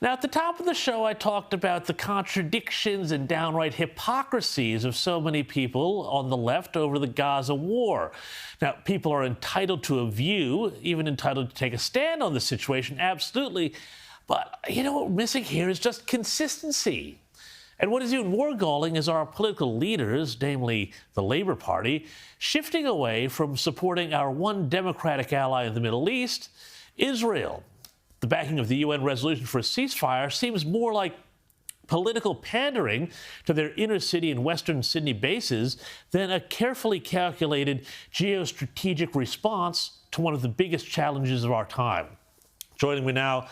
Now, at the top of the show, I talked about the contradictions and downright hypocrisies of so many people on the left over the Gaza war. Now, people are entitled to a view, even entitled to take a stand on the situation, absolutely. But you know what we're missing here is just consistency. And what is even more galling is our political leaders, namely the Labour Party, shifting away from supporting our one democratic ally in the Middle East, Israel. The backing of the UN resolution for a ceasefire seems more like political pandering to their inner city and Western Sydney bases than a carefully calculated geostrategic response to one of the biggest challenges of our time. Joining me now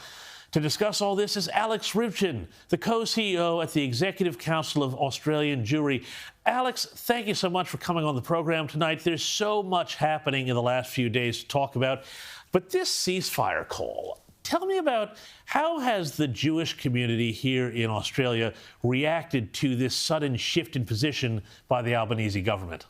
to discuss all this is Alex Ryvchin, the co-CEO at the Executive Council of Australian Jewry. Alex, thank you so much for coming on the program tonight. There's so much happening in the last few days to talk about, but this ceasefire call, tell me about how has the Jewish community here in Australia reacted to this sudden shift in position by the Albanese government?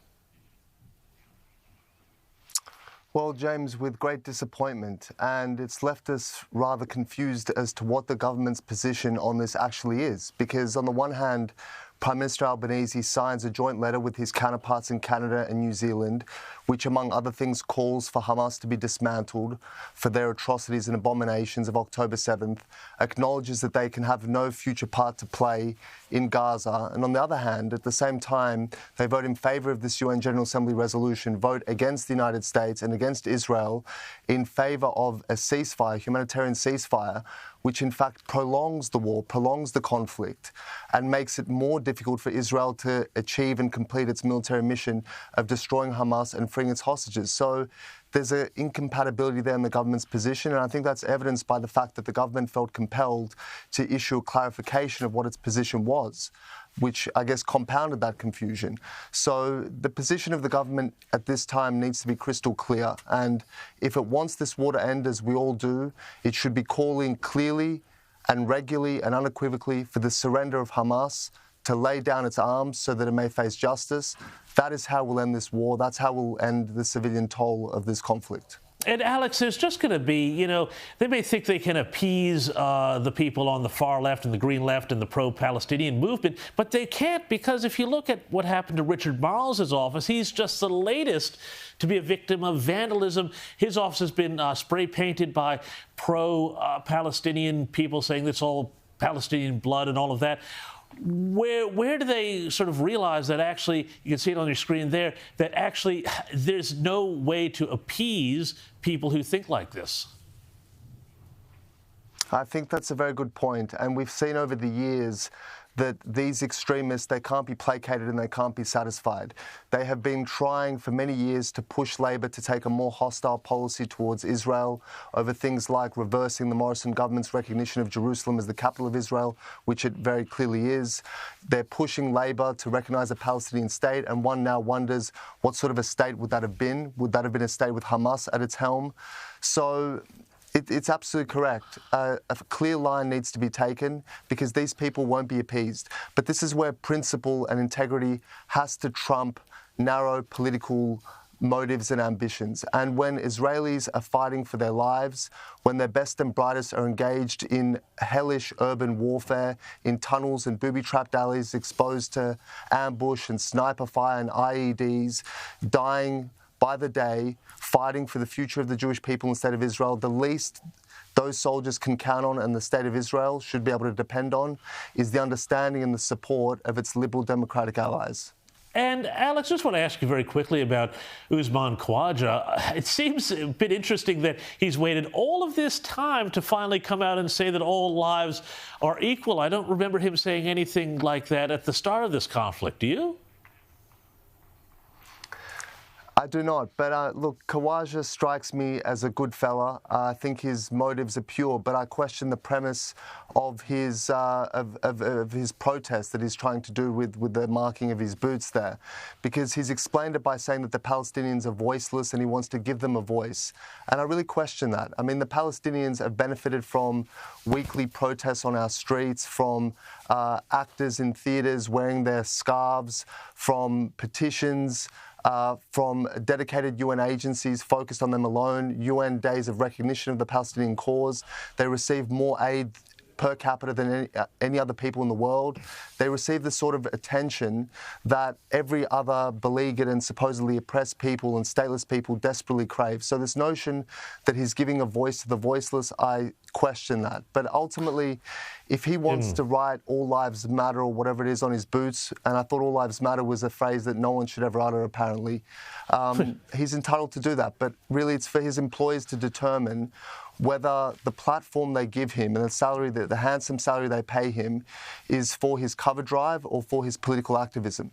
Well, James, with great disappointment, and it's left us rather confused as to what the government's position on this actually is. Because on the one hand, Prime Minister Albanese signs a joint letter with his counterparts in Canada and New Zealand, which, among other things, calls for Hamas to be dismantled for their atrocities and abominations of October 7th, acknowledges that they can have no future part to play in Gaza. And on the other hand, at the same time, they vote in favour of this UN General Assembly resolution, vote against the United States and against Israel in favour of a ceasefire, humanitarian ceasefire, which in fact prolongs the war, prolongs the conflict, and makes it more difficult for Israel to achieve and complete its military mission of destroying Hamas and freeing its hostages. So there's an incompatibility there in the government's position, and I think that's evidenced by the fact that the government felt compelled to issue a clarification of what its position was, which I guess compounded that confusion. So the position of the government at this time needs to be crystal clear, and if it wants this war to end, as we all do, it should be calling clearly and regularly and unequivocally for the surrender of Hamas, to lay down its arms so that it may face justice. That is how we'll end this war. That's how we'll end the civilian toll of this conflict. And Alex, there's just going to be, they may think they can appease the people on the far left and the green left and the pro-Palestinian movement, but they can't, because if you look at what happened to Richard Marles's office, he's just the latest to be a victim of vandalism. His office has been spray painted by pro-Palestinian people saying it's all Palestinian blood and all of that. Where do they sort of realize that actually, you can see it on your screen there, that actually there's no way to appease people who think like this? I think that's a very good point. And we've seen over the years that these extremists, they can't be placated and they can't be satisfied. They have been trying for many years to push Labor to take a more hostile policy towards Israel over things like reversing the Morrison government's recognition of Jerusalem as the capital of Israel, which it very clearly is. They're pushing Labor to recognize a Palestinian state, and one now wonders what sort of a state would that have been? Would that have been a state with Hamas at its helm? So it's absolutely correct. A clear line needs to be taken because these people won't be appeased. But this is where principle and integrity has to trump narrow political motives and ambitions. And when Israelis are fighting for their lives, when their best and brightest are engaged in hellish urban warfare, in tunnels and booby-trapped alleys exposed to ambush and sniper fire and IEDs, dying by the day, fighting for the future of the Jewish people in the state of Israel, the least those soldiers can count on and the state of Israel should be able to depend on is the understanding and the support of its liberal democratic allies. And Alex, I just want to ask you very quickly about Usman Khawaja. It seems a bit interesting that he's waited all of this time to finally come out and say that all lives are equal. I don't remember him saying anything like that at the start of this conflict. Do you? I do not, but look, Khawaja strikes me as a good fella. I think his motives are pure, but I question the premise of his protest that he's trying to do with the marking of his boots there, because he's explained it by saying that the Palestinians are voiceless and he wants to give them a voice. And I really question that. I mean, the Palestinians have benefited from weekly protests on our streets, from actors in theatres wearing their scarves, from petitions, from dedicated UN agencies focused on them alone, UN days of recognition of the Palestinian cause. They receive more aid per capita than any other people in the world. They receive the sort of attention that every other beleaguered and supposedly oppressed people and stateless people desperately crave. So this notion that he's giving a voice to the voiceless, I question that. But ultimately, if he wants to write All Lives Matter or whatever it is on his boots, and I thought All Lives Matter was a phrase that no one should ever utter apparently, he's entitled to do that. But really it's for his employers to determine whether the platform they give him and the salary, the handsome salary they pay him, is for his cover drive or for his political activism.